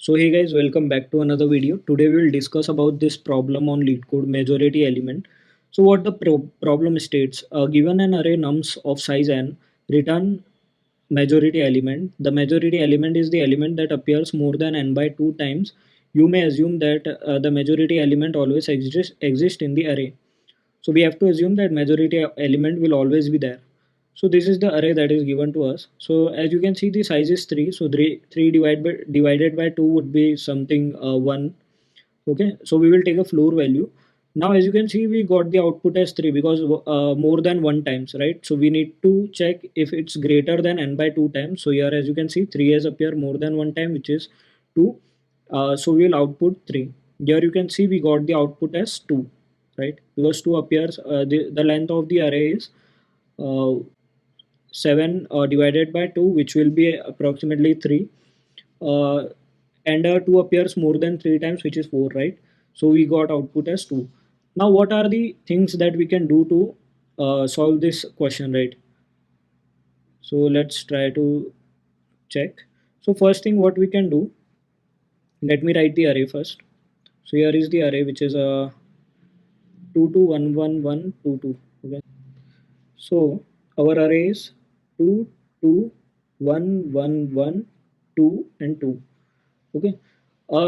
So hey guys, welcome back to another video. Today we will discuss about this problem on Leetcode majority element. So what the problem states, given an array nums of size n, return majority element. The majority element is the element that appears more than n by 2 times. You may assume that the majority element always exist in the array. So we have to assume that majority element will always be there. So this is the array that is given to us. So as you can see, the size is 3. So 3 divided by 2 would be something 1. Okay, so we will take a floor value. Now as you can see, we got the output as 3 because more than 1 times, right? So we need to check if it's greater than n by 2 times. So here as you can see, 3 has appeared more than 1 time, which is 2. So we will output 3. Here you can see we got the output as 2, right? Because 2 appears, the length of the array is uh, 7 divided by 2, which will be approximately 3. uh, and 2 appears more than 3 times, which is 4, right? So we got output as 2. Now what are the things that we can do to solve this question, right? So let's try to check. So first thing what we can do, let me write the array first. So here is the array, which is 2 2 1 1 1 2 2. Okay, so our array is 2 2 1 1 1 2 and 2. Okay,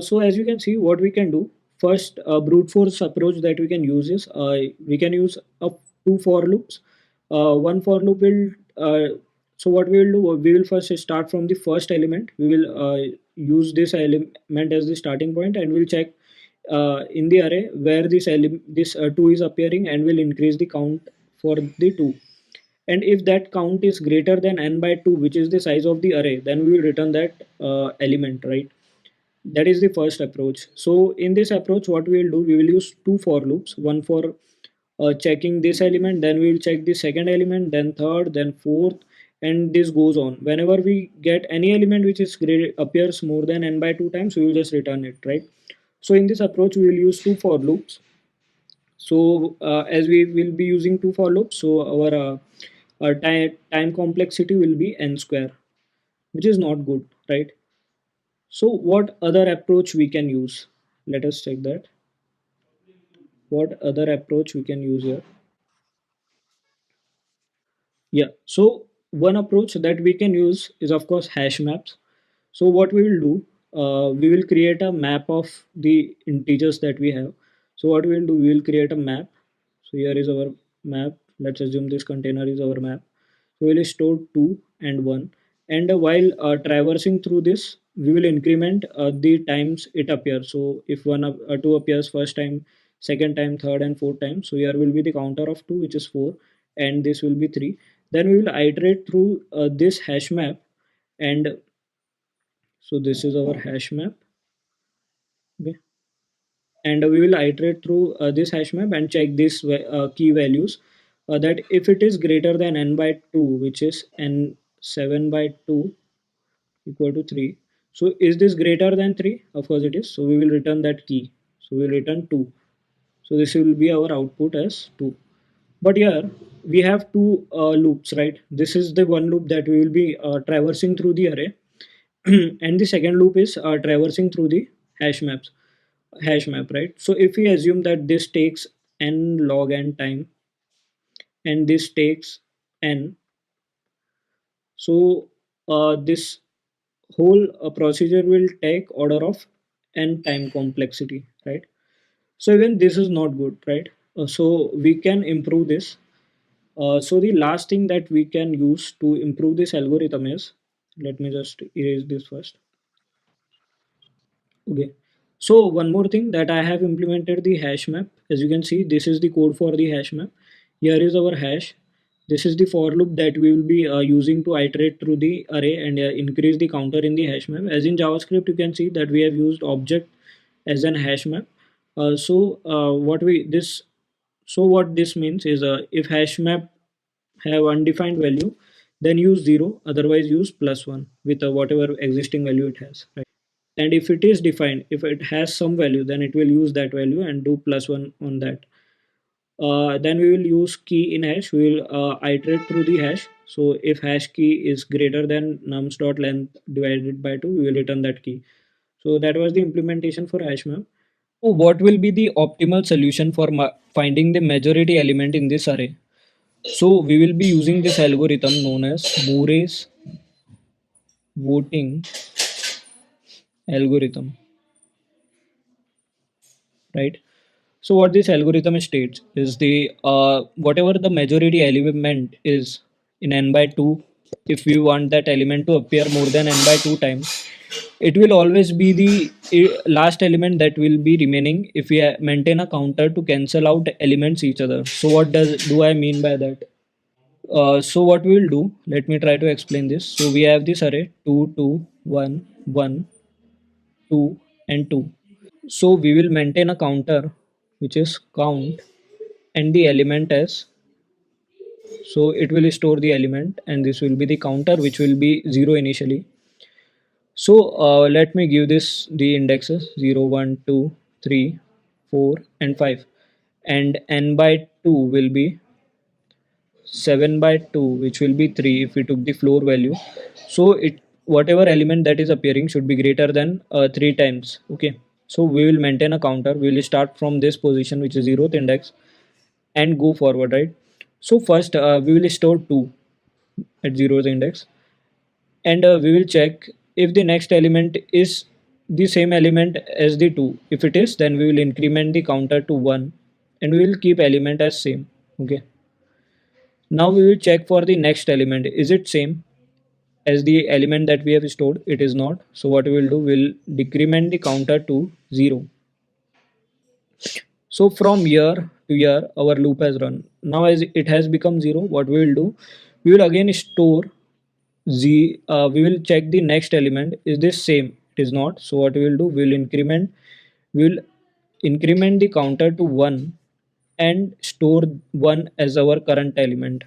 so as you can see, what we can do first, brute force approach that we can use is we can use two for loops. One for loop will so what we will do, we will first start from the first element. We will use this element as the starting point, and we'll check in the array where this 2 is appearing, and will increase the count for the 2. And if that count is greater than n by 2, which is the size of the array, then we will return that element, right? That is the first approach. So in this approach, what we will do, we will use two for loops, one for checking this element, then we will check the second element, then third, then fourth, and this goes on. Whenever we get any element which is appears more than n by 2 times, we will just return it, right? So in this approach, we will use two for loops. So as we will be using two for loops, so our time complexity will be n square, which is not good, right? So what other approach we can use? Let us check that. What other approach we can use here? Yeah. So one approach that we can use is of course hash maps. So what we will do, we will create a map of the integers that we have. So what we will do, we will create a map. So here is our map. Let's assume this container is our map. So we will store 2 and 1. And while traversing through this, we will increment the times it appears. So if 2 appears first time, second time, third and fourth time. So here will be the counter of 2, which is 4, and this will be 3. Then we will iterate through this hash map, and so this is our hash map. Okay, and we will iterate through this hash map and check these key values, that if it is greater than n by 2, which is n 7 by 2 equal to 3. So is this greater than 3? Of course it is. So we will return that key. So we will return 2. So this will be our output as 2. But here we have two loops, right? This is the one loop that we will be traversing through the array, and the second loop is traversing through the hash maps hash map, right? So if we assume that this takes n log n time, and this takes n, so this whole procedure will take order of n time complexity, right? So even this is not good, right? So we can improve this. So the last thing that we can use to improve this algorithm is, let me just erase this first. Okay. So one more thing, that I have implemented the hash map. As you can see, this is the code for the hash map. Here is our hash. This is the for loop that we will be using to iterate through the array and increase the counter in the hash map. As in JavaScript, you can see that we have used object as an hash map. What this means is, if hash map have undefined value, then use 0, otherwise use +1 with whatever existing value it has, right? And if it is defined, if it has some value, then it will use that value and do +1 on that. Then we will use key in hash. We will iterate through the hash. So if hash key is greater than nums dot length divided by 2, we will return that key. So that was the implementation for hash map. So what will be the optimal solution for finding the majority element in this array? So we will be using this algorithm known as Moore's voting algorithm, right? So what this algorithm states is the whatever the majority element is in n by 2, if we want that element to appear more than n by 2 times, it will always be the last element that will be remaining if we maintain a counter to cancel out elements each other. So what do I mean by that? So what we will do, let me try to explain this. So we have this array 2, 2, 1, 1, 2, and 2. So we will maintain a counter which is count and the element as, so it will store the element and this will be the counter which will be 0 initially. So let me give this the indexes 0, 1, 2, 3, 4, and 5, and n by 2 will be 7 by 2, which will be 3 if we took the floor value. So it, whatever element that is appearing should be greater than 3 times. Okay, so we will maintain a counter. We will start from this position which is 0th index and go forward, right? So first we will store 2 at 0th index, and we will check if the next element is the same element as the 2. If it is, then we will increment the counter to 1 and we will keep element as same. Okay, now we will check for the next element. Is it same as the element that we have stored? It is not. So what we will do, we'll decrement the counter to 0. So from year to year our loop has run. Now as it has become 0, what we will do, we will again store we will check the next element. Is this same? It is not. So what we will do, we will increment the counter to 1 and store 1 as our current element.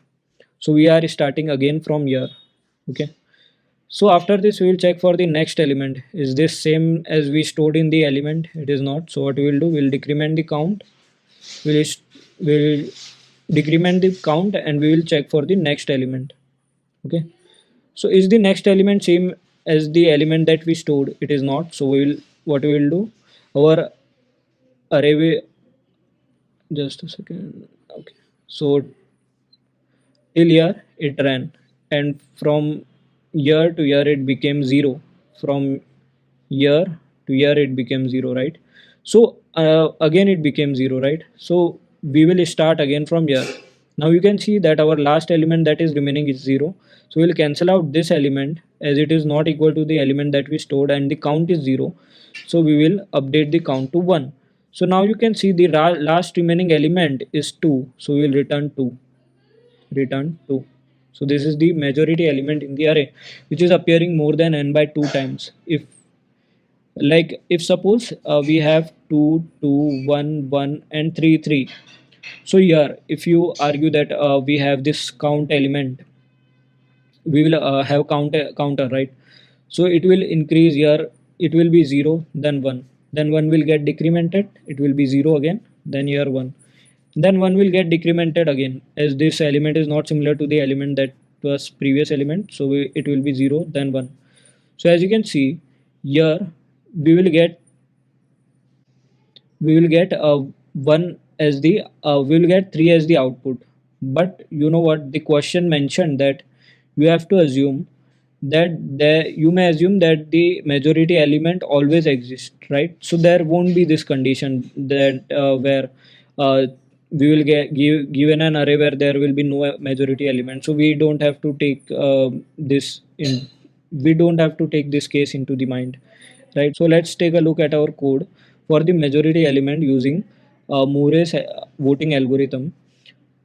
So we are starting again from here. Okay, so after this we will check for the next element. Is this same as we stored in the element? It is not. So what we will do, we will decrement the count. We will decrement the count and we will check for the next element. Okay, so is the next element same as the element that we stored? It is not. So we will, what we will do, our array will, just a second. Okay, so till here it ran, and from year to year it became 0. From year to year it became 0, right? So again it became 0, right? So we will start again from here. Now you can see that our last element that is remaining is 0. So we'll cancel out this element as it is not equal to the element that we stored and the count is 0. So we will update the count to 1. So now you can see the last remaining element is 2. So we will return 2. So this is the majority element in the array which is appearing more than n by 2 times. If, like, if suppose we have 2, 2, 1, 1, and 3, 3. So here if you argue that we have this count element, we will have counter, right? So it will increase here, it will be 0, then 1, then 1 will get decremented, it will be 0 again, then here 1, then 1 will get decremented again as this element is not similar to the element that was previous element. So it will be 0, then 1. So as you can see here, we will get we will get 1 as the we will get 3 as the output. But you know what, the question mentioned that you have to assume that you may assume that the majority element always exists, right? So there won't be this condition that where uh, we will get given an array where there will be no majority element. So we don't have to take this in we don't have to take this case into the mind, right? So let's take a look at our code for the majority element using Moore's voting algorithm.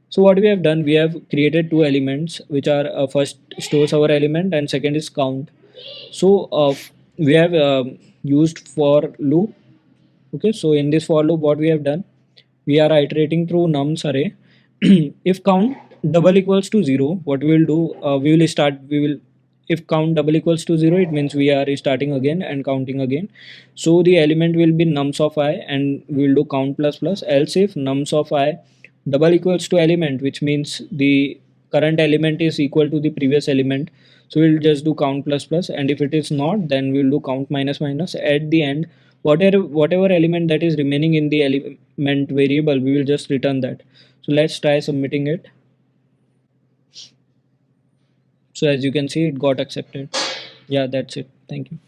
So what we have done, we have created two elements which are first stores our element and second is count. So we have used for loop. Okay, so in this for loop what we have done, we are iterating through nums array. If count double equals to 0, what we will do, we will, if count double equals to 0, it means we are starting again and counting again. So the element will be nums of I and we will do count plus plus. Else if nums of I double equals to element, which means the current element is equal to the previous element, so we'll just do count plus plus, and if it is not, then we'll do count minus minus. At the end, whatever element that is remaining in the element variable, we will just return that. So let's try submitting it. So as you can see, it got accepted. Yeah, that's it. Thank you.